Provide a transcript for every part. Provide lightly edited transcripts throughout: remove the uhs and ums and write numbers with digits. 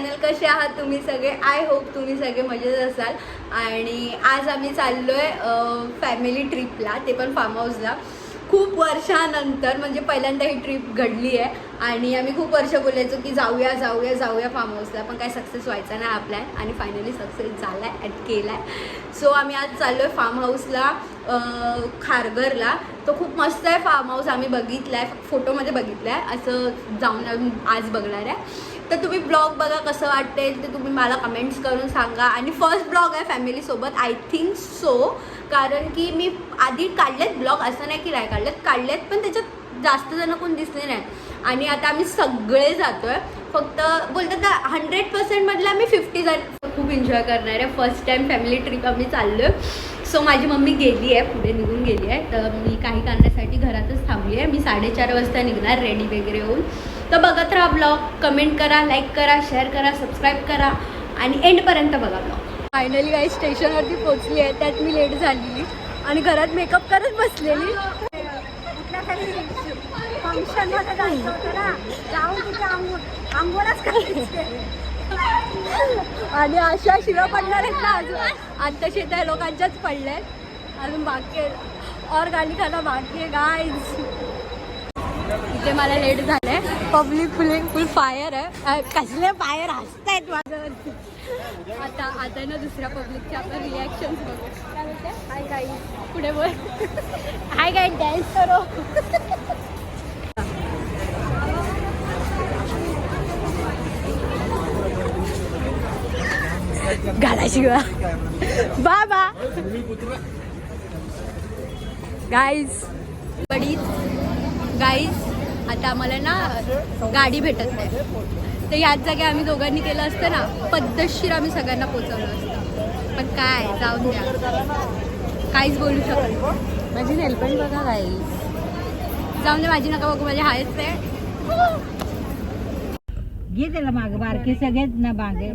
Channel. कसे आहात तुम्ही सगळे? आय होप तुम्ही सगळे मजेत असाल. आणि आज आम्ही चाललोय फॅमिली ट्रिपला, ते पण फार्म हाऊसला. खूप वर्षानंतर म्हणजे पहिल्यांदा ही ट्रिप घडली आहे आणि आम्ही खूप वर्ष बोलायचो की जाऊया जाऊया जाऊया फार्म हाऊसला, पण काय सक्सेस व्हायचा नाही आपला आणि फायनली सक्सेस झाला आहे आणि केला आहे. सो आम्ही आज चाललो आहे फार्म हाऊसला, खारघरला. तो खूप मस्त आहे फार्म हाऊस, आम्ही बघितला आहे, फोटोमध्ये बघितलं आहे. असं जाऊन आज बघणार आहे. तर तुम्ही ब्लॉग बघा, कसं वाटेल ते तुम्ही मला कमेंट्स करून सांगा. आणि फर्स्ट ब्लॉग आहे फॅमिलीसोबत, आय थिंक सो, कारण की मी आधी काढलेत ब्लॉग, असं नाही की नाही काढलेत, पण त्याच्यात जास्त जण कोण दिसले नाही. आणि आता आम्ही सगळे जातो आहे, फक्त बोलतात 100% मधलं आम्ही 50 जण. खूप एन्जॉय करणार आहे. फर्स्ट टाईम फॅमिली ट्रिप आम्ही चाललो आहे. सो माझी मम्मी गेली आहे, पुढे निघून गेली आहे, तर मी काही कारणासाठी घरातच थांबली आहे. मी 4:30 वाजता निघणार रेडी वगैरे होऊन. तर बघत राहा ब्लॉग, कमेंट करा, लाईक करा, शेअर करा, सबस्क्राईब करा आणि एंडपर्यंत बघा ब्लॉग. फायनली काही स्टेशनवरती पोहोचली आहे, त्यात मी लेट झालेली आणि घरात मेकअप करत बसलेली. फंक्शनमध्ये जायचं होतं ना, जाऊन तिथे आंघोळच करायची आणि अशा शिवा पडणार आहेत ना अजून. आत्ताशी त्या लोकांच्याच पडल्या आहेत, अजून बाकी आहे और गाडी खाना बाकी आहे गाईज. इथे मला लेट झालंय. पब्लिक फुल फायर आहे, कसले फायर हसतायत माझ्यावरती. आता ना दुसऱ्या पब्लिकचे आपण रिॲक्शन बघू. काय बोलते? हाय गाईज, पुढे बोल. हाय गाईज, डान्स करो. घालायची बाबा गाईज. आता आम्हाला ना गाडी भेटत नाही, तर याच जागी आम्ही दोघांनी केलं असतं ना, पद्धतशीर आम्ही सगळ्यांना पोचवलं असतं. पण काय, जाऊन द्या, काहीच बोलू शकत. माझी नेलपेंट बघा गाईज, जाऊन द्या, माझी नका बघू, माझी हायच आहे. घे त्याला माग बारके सगळेच ना मागे.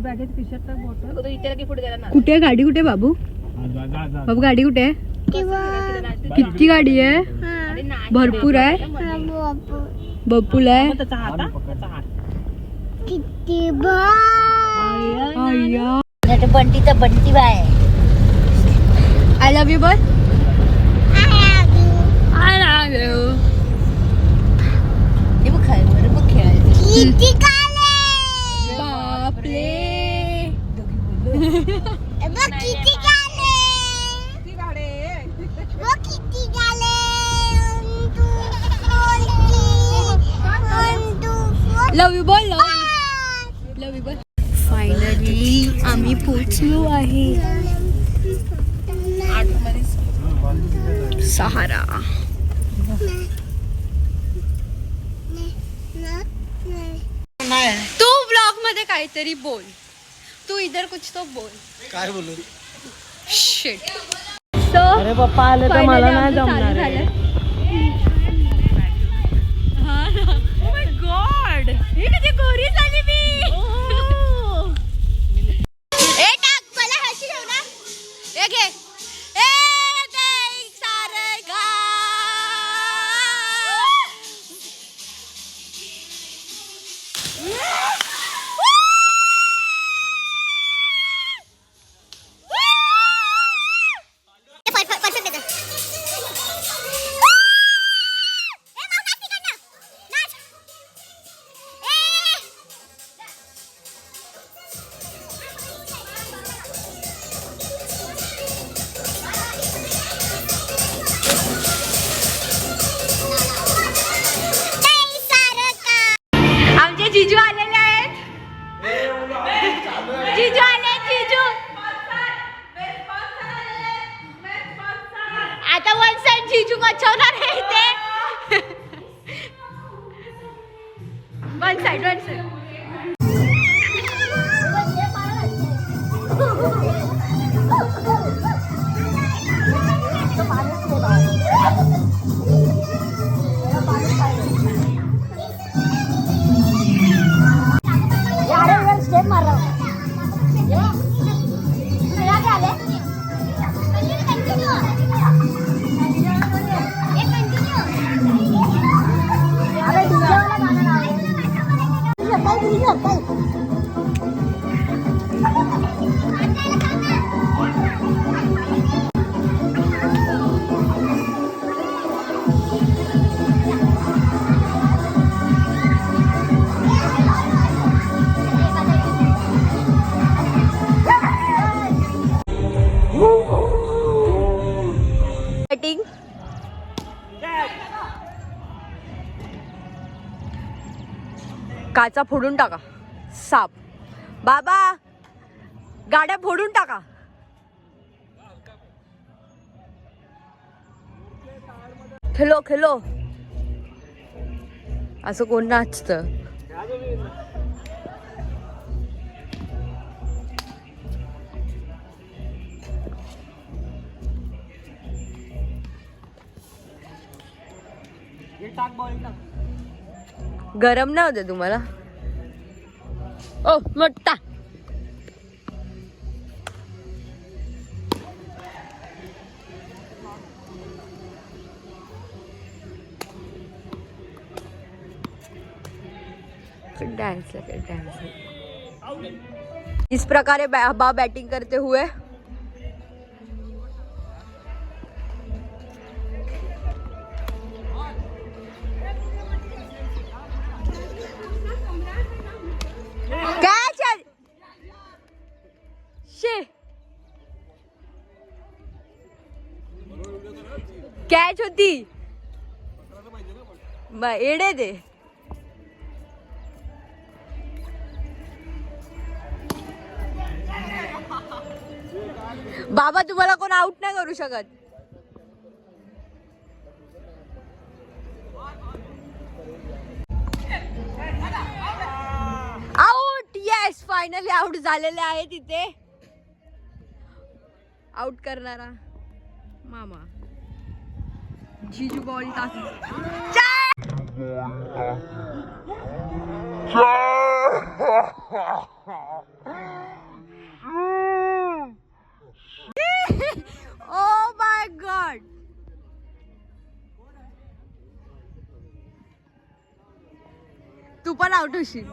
कुठे गाडी, कुठे बाबू? बाबू गाडी कुठे आहे? किती गाडी आहे? भरपूर आहे. बप्पूला आहे. बंटी तर Bunty bye. I love you बोल. I love you. हे बघ खाय बरं बघ खेळायचं. बापरे. लव यू बोल, लव यू बोल. फायनली आम्ही पोचलो आहे सहारा. तू ब्लॉग मध्ये काहीतरी बोल, तू इधर कुछ तो बोल. काय बोलू? शिट. सो अरे पप्पा आले तर मला नाही जमणार आहे. ओ माय गॉड, ही किती गोरी झाली मी. ए टाक पहिला हशी ठेव ना. ए घे. ए ते सारे गा. जिजू आलेले आहेत. जिजू आले, जिजू. आता वन साइड जिजू मचवणार आहे इथे. One side. काचा फोडून टाका. साप. बाबा गाड्या फोडून टाका. खेलो खेलो. असं कोण नाचतं? गरम नाही होते तुम्हाला? ओ मोठा. डांस इस प्रकारे बा बैटिंग करते हुए कैच. कैच होती एडे दे. बाबा तुम्हाला कोण आउट नाही करू शकत. आउट. येस फायनली आउट झालेले आहे तिथे. आउट करणारा मामा. जीजू बॉल टाक. Oh my God. तू पण आउट होशील.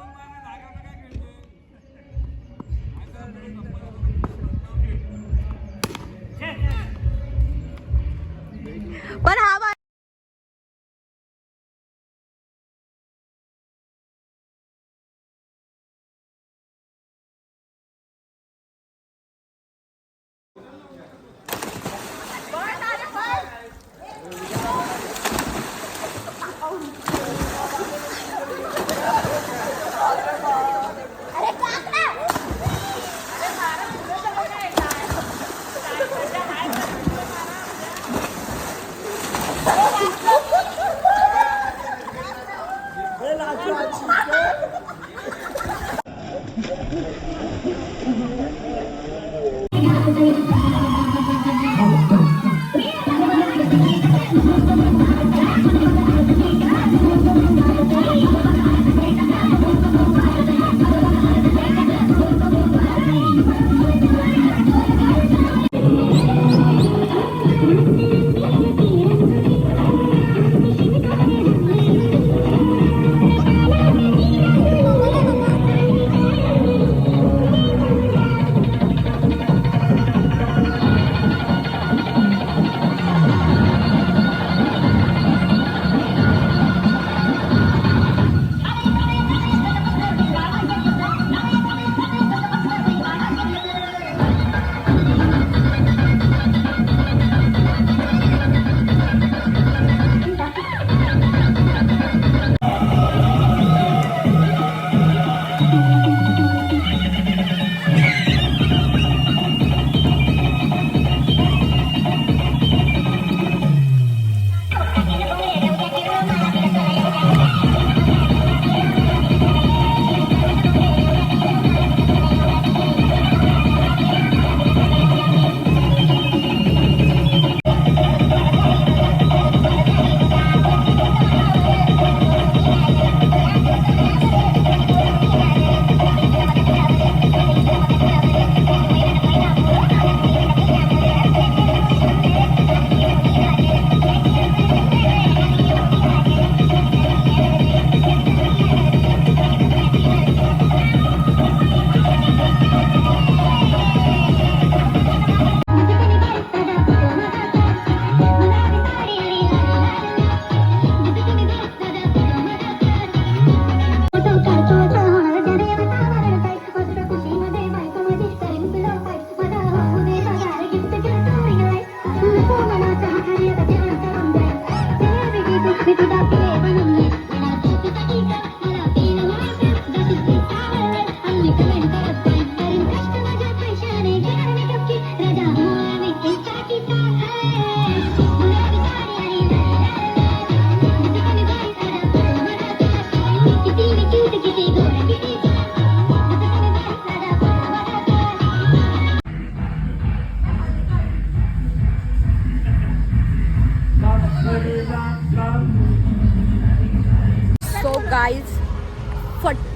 पण हा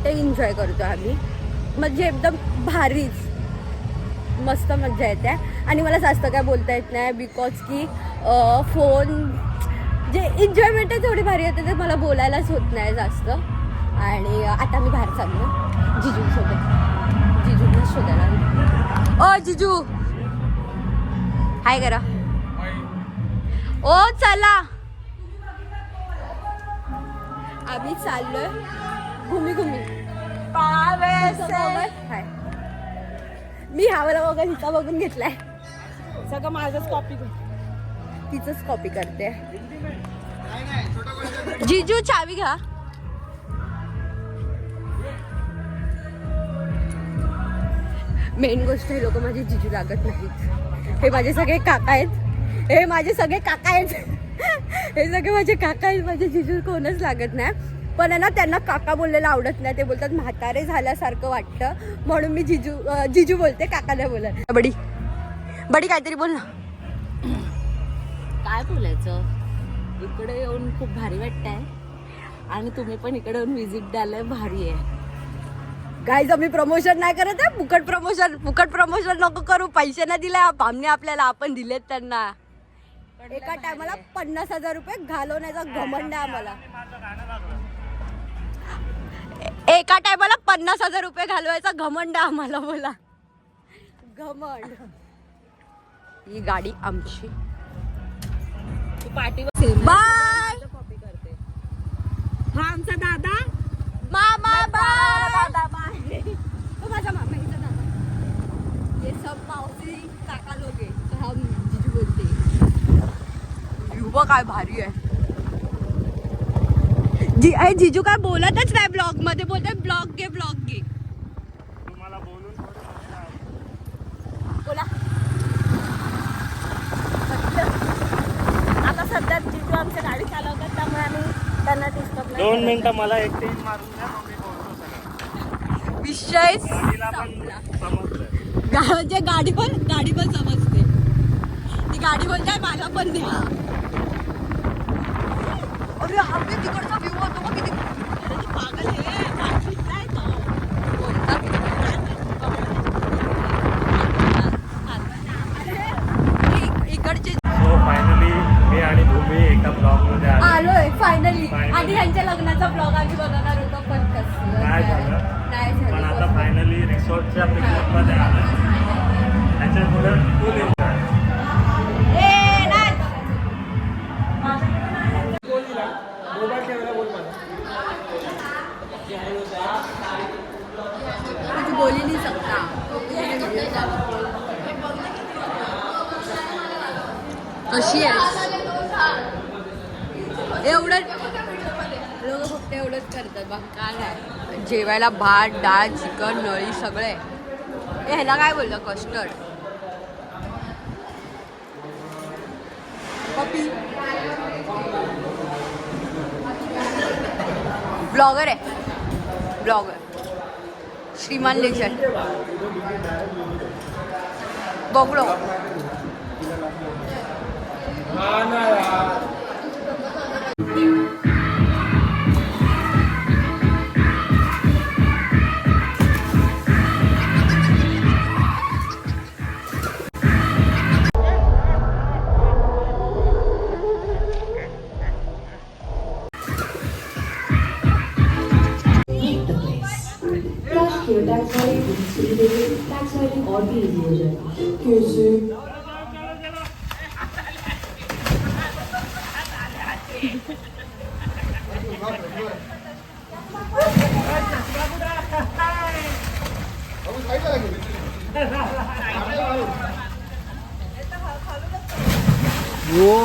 ते एन्जॉय करतो आम्ही. म्हणजे एकदम भारीच मस्त मजा येते. आणि मला जास्त काय बोलता येत नाही बिकॉज की फोन जे एन्जॉयमेंट आहे थोडी भारी येते ते मला बोलायलाच होत नाही जास्त. आणि आता मी बाहेर चाललो जिजूसोबत. जिजूला शोधायला. ओ जिजू हाय करा. ओ चला आम्ही चाललोय घुमी घुमी. हाय मी हवाला बघा हिचा बघून घेतलाय सगळं माझंच कॉपी तिचंच कॉपी करते. जिजू चावी घ्या. मेन गोष्ट हे लोक माझे जिजू लागत नाहीत. हे माझे सगळे काका आहेत. हे माझे सगळे काका आहेत. हे सगळे माझे काका आहेत. माझे जिजू कोणच लागत नाही. पण आहे ना त्यांना काका बोललेलं आवडत नाही. ते बोलतात म्हातारे झाल्यासारखं वाटतं म्हणून मी जिजू बोलते काका नाही बोलत. बडी बडी काहीतरी बोल ना. काय बोलायचं. इकडे येऊन खूप भारी वाटतंय आणि तुम्ही पण इकडे येऊन व्हिजिट द्यायला भारी आहे. गाईज आम्ही प्रमोशन नाही करत आहे. फुकट प्रमोशन नको करू. पैसे नाही दिले आमने आपल्याला, आपण दिलेत त्यांना. एका टायमाला 50,000 रुपये घालवण्याचा घमंड आहे आम्हाला. एका टायमाला 50,000 रुपये घालवायचा घमंड आम्हाला. बोला घमंड. ही गाडी आमची. पार्टीवर बाय. कॉपी करते. हा आमचा दादा मामा बाय. तो माझा मामा हिचा दादा. ये सब मावशी काका लोग आहे. तो हम जिजू बोलते. युवा काय भारी आहे. जिजू काय बोलतच नाही ब्लॉग मध्ये. बोलते ब्लॉग घे तुम्हाला बोलून बोला. आता सध्या जिजू आमच्या गाडी चालवतात त्यामुळे आम्ही त्यांना डिस्टर्ब 2 मिनिटं मला एक टीम मारून द्या मग मी बोलतो सगळं. विषय गाडीला पण समजलं. म्हणजे गाडी पण समजते. ती गाडी बोलते मला पण द्या. अरे आपले तिकडचा व्ह्यू होतो का किती पागल आहे. इकडचे सो फायनली मी आणि भूमी एका ब्लॉग मध्ये आलोय फायनली. Finally. आधी ह्यांच्या लग्नाचा ब्लॉग आम्ही बनवणार होतो पण कसं नाही झालं. नाही पण आता झालं. फायनली रिसॉर्टच्या पिकनिक मध्ये आलं. त्याच्यात पुढे फुल एन्जॉय. तू बोली नाही सकता. कशी आहे एवढं लोक फक्त एवढंच करतात बघ. काय नाही जेवायला भात डाळ चिकन नळी सगळे. ह्याला काय बोललं कस्टर्ड पपी. ब्लॉगर आहे ब्लॉगर श्रीमान लेजंड बघलो. Backsliding और भी easy हो जाएगा. कैसे? वो